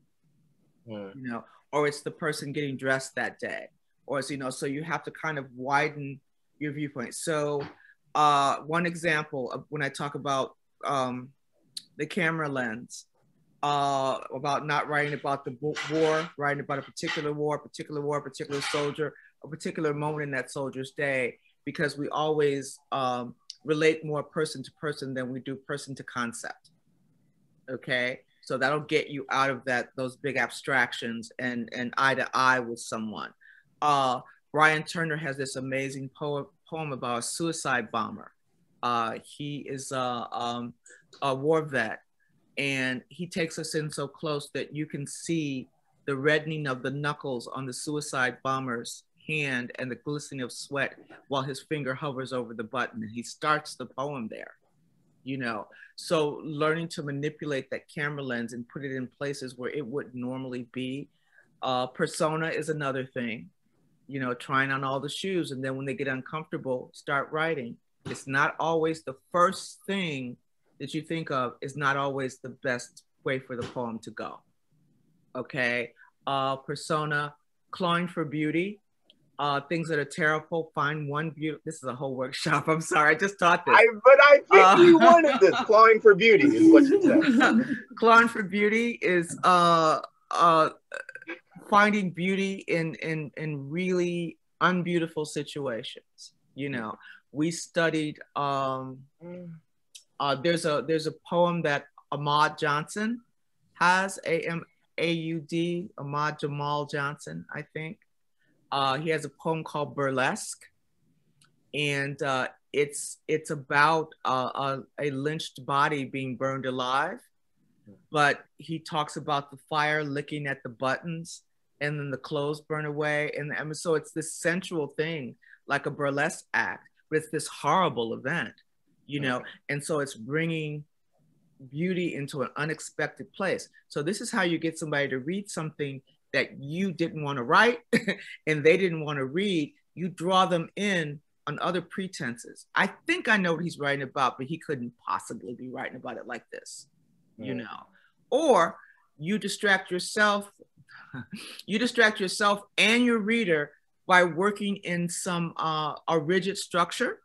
or it's the person getting dressed that day, or so you have to kind of widen your viewpoint. So one example of when I talk about the camera lens, about not writing about the war, writing about a particular war, particular soldier, a particular moment in that soldier's day, because we always relate more person to person than we do person to concept. Okay, so that'll get you out of those big abstractions and eye to eye with someone. Brian Turner has this amazing poem about a suicide bomber. He is a war vet, and he takes us in so close that you can see the reddening of the knuckles on the suicide bomber's hand and the glistening of sweat while his finger hovers over the button. And he starts the poem there, So learning to manipulate that camera lens and put it in places where it wouldn't normally be. Persona is another thing, trying on all the shoes. And then when they get uncomfortable, start writing. It's not always the first thing that you think of is not always the best way for the poem to go. Okay. Persona, clawing for beauty. Things that are terrible, find one beauty. This is a whole workshop. I'm sorry, I just taught this.
But I think you wanted this. Clawing for beauty is what you said.
Clawing for beauty is finding beauty in really unbeautiful situations. We studied. There's a poem that Ahmad Johnson has, AMAUD, Ahmad Jamal Johnson, I think. He has a poem called Burlesque, and it's about a lynched body being burned alive, but he talks about the fire licking at the buttons and then the clothes burn away. And so it's this sensual thing, like a burlesque act, but it's this horrible event, and so it's bringing beauty into an unexpected place. So this is how you get somebody to read something that you didn't want to write and they didn't want to read. You draw them in on other pretenses. I think I know what he's writing about, but he couldn't possibly be writing about it like this, or you distract yourself and your reader by working in some a rigid structure.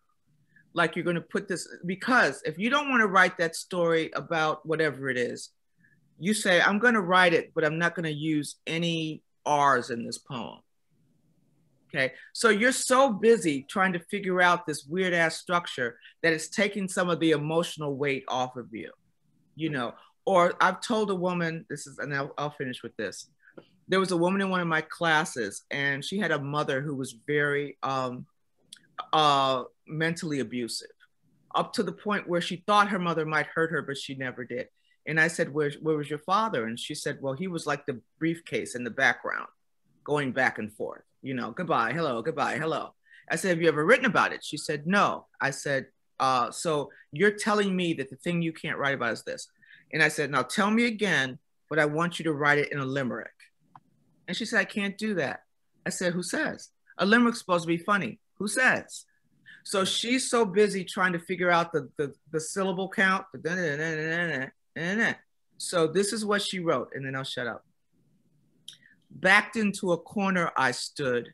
Like you're going to put this, because if you don't want to write that story about whatever it is, you say, I'm going to write it, but I'm not going to use any R's in this poem. Okay. So you're so busy trying to figure out this weird ass structure that it's taking some of the emotional weight off of you, or I've told a woman, and I'll finish with this. There was a woman in one of my classes, and she had a mother who was very mentally abusive. up to the point where she thought her mother might hurt her, but she never did. And I said, where was your father? And she said, well, he was like the briefcase in the background, going back and forth, you know, goodbye, hello, goodbye, hello. I said, have you ever written about it? She said, no. I said, so you're telling me that the thing you can't write about is this. And I said, now tell me again, but I want you to write it in a limerick. And she said, I can't do that. I said, who says? A limerick's supposed to be funny. Who says? So she's so busy trying to figure out the syllable count. So this is what she wrote, and then I'll shut up. Backed into a corner I stood.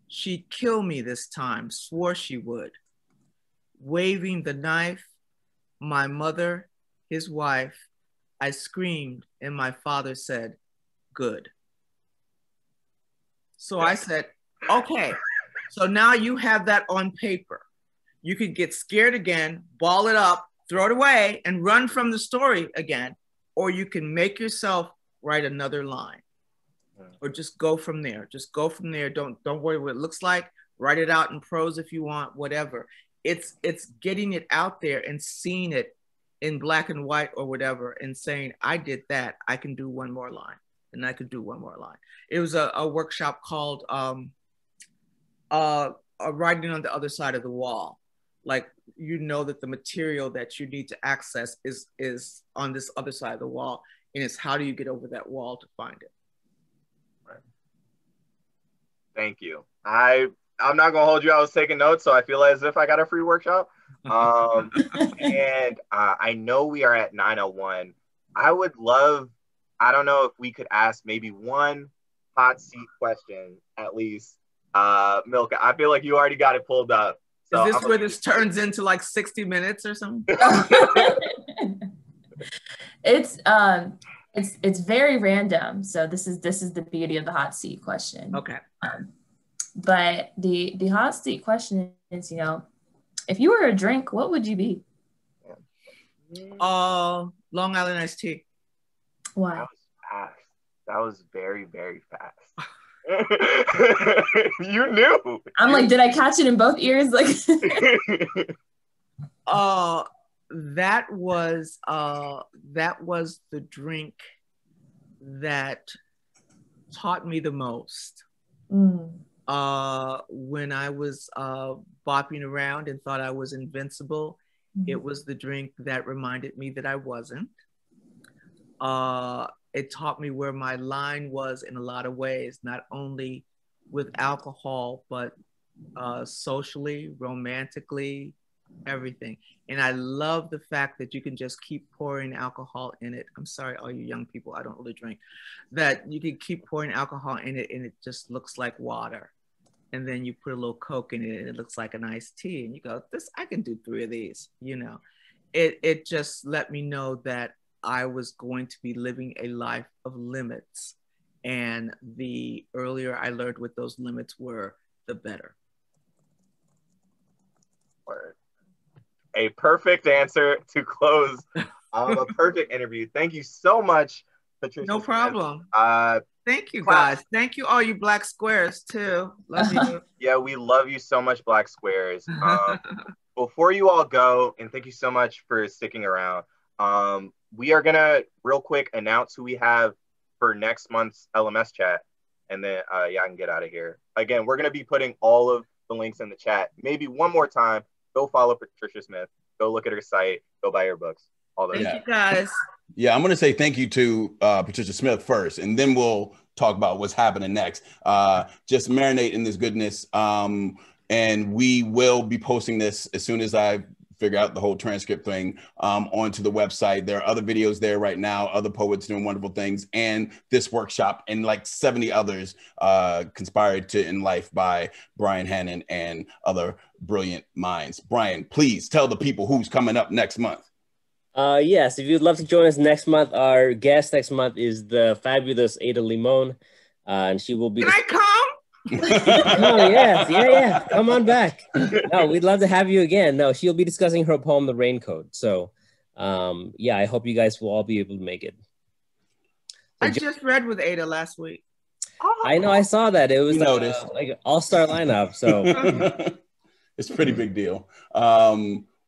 She'd kill me this time, swore she would. Waving the knife, my mother, his wife, I screamed, and my father said, good. So I said, okay, so now you have that on paper. You could get scared again, ball it up, throw it away, and run from the story again, or you can make yourself write another line, or just go from there. Just go from there. Don't worry what it looks like. Write it out in prose if you want, whatever. It's getting it out there and seeing it in black and white or whatever, and saying, I did that. I can do one more line, and I could do one more line. It was a workshop called Writing on the Other Side of the Wall. Like, you know that the material that you need to access is on this other side of the wall, and it's how do you get over that wall to find it.
Right. Thank you. I'm not gonna hold you. I was taking notes, so I feel as if I got a free workshop. And I know we are at 9:01. I would love, I don't know if we could ask maybe one hot seat question at least. Milka, I feel like you already got it pulled up. So
is this where this turns into like 60 minutes or something?
It's very random. So this is the beauty of the hot seat question.
Okay.
But the hot seat question is, you know, if you were a drink, what would you be?
Long Island iced tea.
Why?
That was fast. That was very, very fast. You knew.
I'm like, did I catch it in both ears? Like,
that was the drink that taught me the most. When I was bopping around and thought I was invincible, it was the drink that reminded me that I wasn't. It taught me where my line was in a lot of ways, not only with alcohol, but socially, romantically, everything. And I love the fact that you can just keep pouring alcohol in it. I'm sorry, all you young people, I don't really drink. That you can keep pouring alcohol in it and it just looks like water. And then you put a little Coke in it and it looks like an iced tea. And you go, I can do 3 of these, you know. It just let me know that I was going to be living a life of limits. And the earlier I learned what those limits were, the better.
Word. A perfect answer to close a perfect interview. Thank you so much, Patricia.
No problem. Thank you,
class.
guys. Thank you, all you Black Squares, too. Love you.
Yeah, we love you so much, Black Squares. Before you all go, and thank you so much for sticking around, we are going to real quick announce who we have for next month's LMS chat. And then, yeah, I can get out of here. Again, we're going to be putting all of the links in the chat. Maybe one more time, go follow Patricia Smith. Go look at her site. Go buy her books. All those.
Thank you, guys.
Yeah, I'm going to say thank you to Patricia Smith first, and then we'll talk about what's happening next. Just marinate in this goodness. And we will be posting this as soon as I figure out the whole transcript thing onto the website. There are other videos there right now, other poets doing wonderful things, and this workshop and like 70 others conspired to in life by Brian Hannon and other brilliant minds. Brian, please tell the people who's coming up next month.
Yes, if you'd love to join us next month, our guest next month is the fabulous Ada Limon, and she will be.
Can I come?
Oh yes, yeah, come on back. No, we'd love to have you again. No, she'll be discussing her poem, The Raincoat. So, yeah, I hope you guys will all be able to make it. So
I just read with Ada last week.
I know, I saw that. It was
noticed.
like an all-star lineup. So
it's a pretty big deal.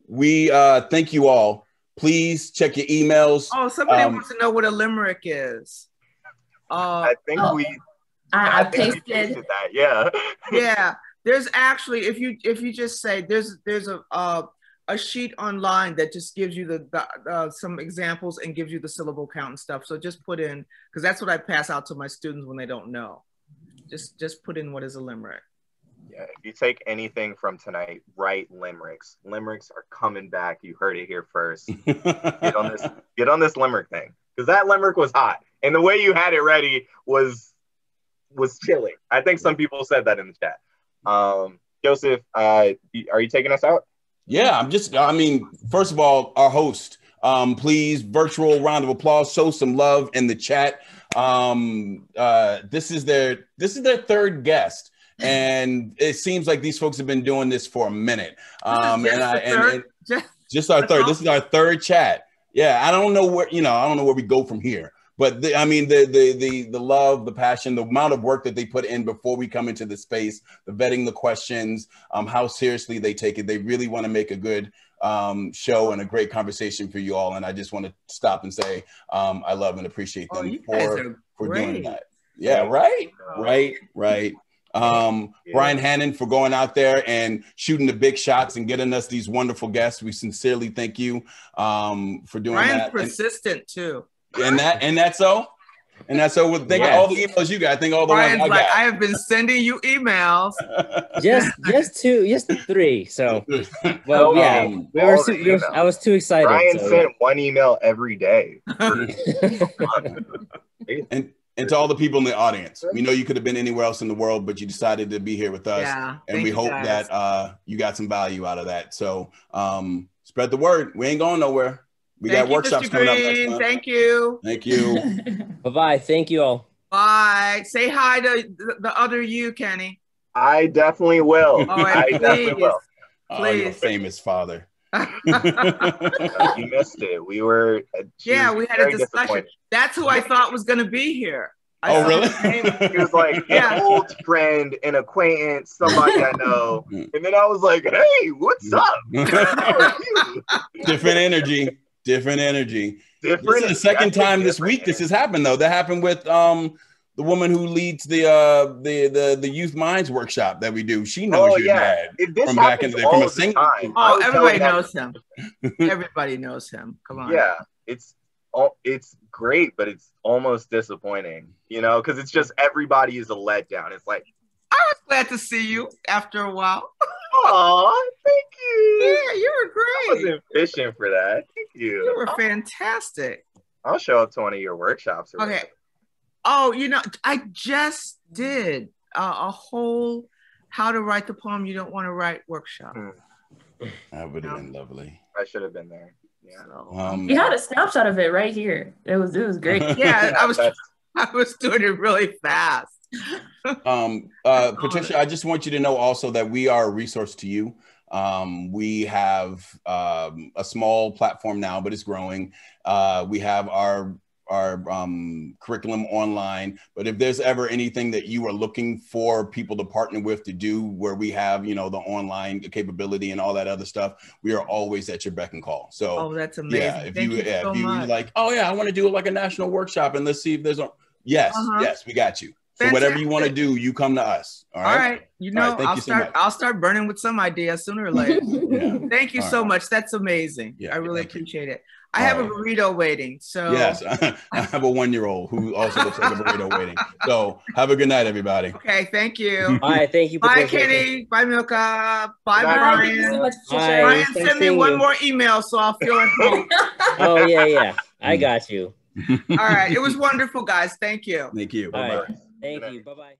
we thank you all. Please check your emails.
Oh, somebody wants to know what a limerick is.
I think
I
think we pasted that. Yeah.
Yeah. There's actually, if you just say there's a sheet online that just gives you the some examples and gives you the syllable count and stuff. So just put in, because that's what I pass out to my students when they don't know. Just put in what is a limerick.
Yeah, if you take anything from tonight, write limericks. Limericks are coming back. You heard it here first. Get on this limerick thing, because that limerick was hot, and the way you had it ready was chilling. I think some people said that in the chat. Joseph, are you taking us out?
Yeah, first of all, our host, please, virtual round of applause, show some love in the chat. This is their third guest, and it seems like these folks have been doing this for a minute. Just our third. This is our third chat. Yeah, I don't know where we go from here. But the love, the passion, the amount of work that they put in before we come into the space, the vetting, the questions, how seriously they take it. They really want to make a good show and a great conversation for you all. And I just want to stop and say I love and appreciate them for doing that. Yeah, right. Brian Hannon for going out there and shooting the big shots and getting us these wonderful guests. We sincerely thank you for doing that.
Brian's persistent too.
And that's so with all the emails you got. I think all the
Brian's
ones I got.
I have been sending you emails.
just 3. So, well, yeah, I was too excited.
Brian sent one email every day.
And to all the people in the audience, we know you could have been anywhere else in the world, but you decided to be here with us.
Yeah,
and we hope that you got some value out of that. So spread the word. We ain't going nowhere. We got workshops coming up next month.
Thank you.
Thank you.
Bye-bye. Thank you all.
Bye. Say hi to the other you, Kenny.
I definitely will.
I definitely will.
Oh, your famous father.
You missed it. We
had a discussion. That's who I thought was going to be here.
Really?
He was like an old friend, an acquaintance, somebody I know. And then I was like, hey, what's up? How are you?
Different energy. This is the second time this week this has happened, though. That happened with the woman who leads the Youth Minds workshop that we do. She knows your dad from back in the day, from a single time.
Oh, everybody knows him. Everybody knows him. Come on.
Yeah, it's great, but it's almost disappointing, because it's just everybody is a letdown. It's like,
I was glad to see you after a while.
Oh, thank you.
Yeah, you were great.
I wasn't fishing for that. Thank you.
You were fantastic.
I'll show up to one of your workshops.
Okay. Oh, I just did a whole how to write the poem you don't want to write workshop.
That would have been lovely.
I should have been there. Yeah.
You had a snapshot of it right here. It was great.
Yeah, I was doing it really fast.
Patricia, I just want you to know also that we are a resource to you. We have a small platform now, but it's growing. We have our curriculum online, but if there's ever anything that you are looking for people to partner with to do, where we have, the online capability and all that other stuff, we are always at your beck and call. So
that's amazing.
Yeah, if you like, I want to do like a national workshop and let's see if there's yes, we got you. So whatever you want to do, you come to us. All right.
I'll start burning with some ideas sooner or later. Thank you so much. That's amazing. I really appreciate it. I have a burrito waiting. So
yes, I have a 1-year-old who also looks like a burrito waiting. So have a good night, everybody.
Okay, thank you.
All right, thank you.
Bye, Kenny. Bye, Milka. Bye, Brian. Brian, send me one more email so I'll feel at home.
Oh yeah, I got you.
All right, it was wonderful, guys. Thank you.
Thank you.
Bye-bye. Thank you. Bye-bye.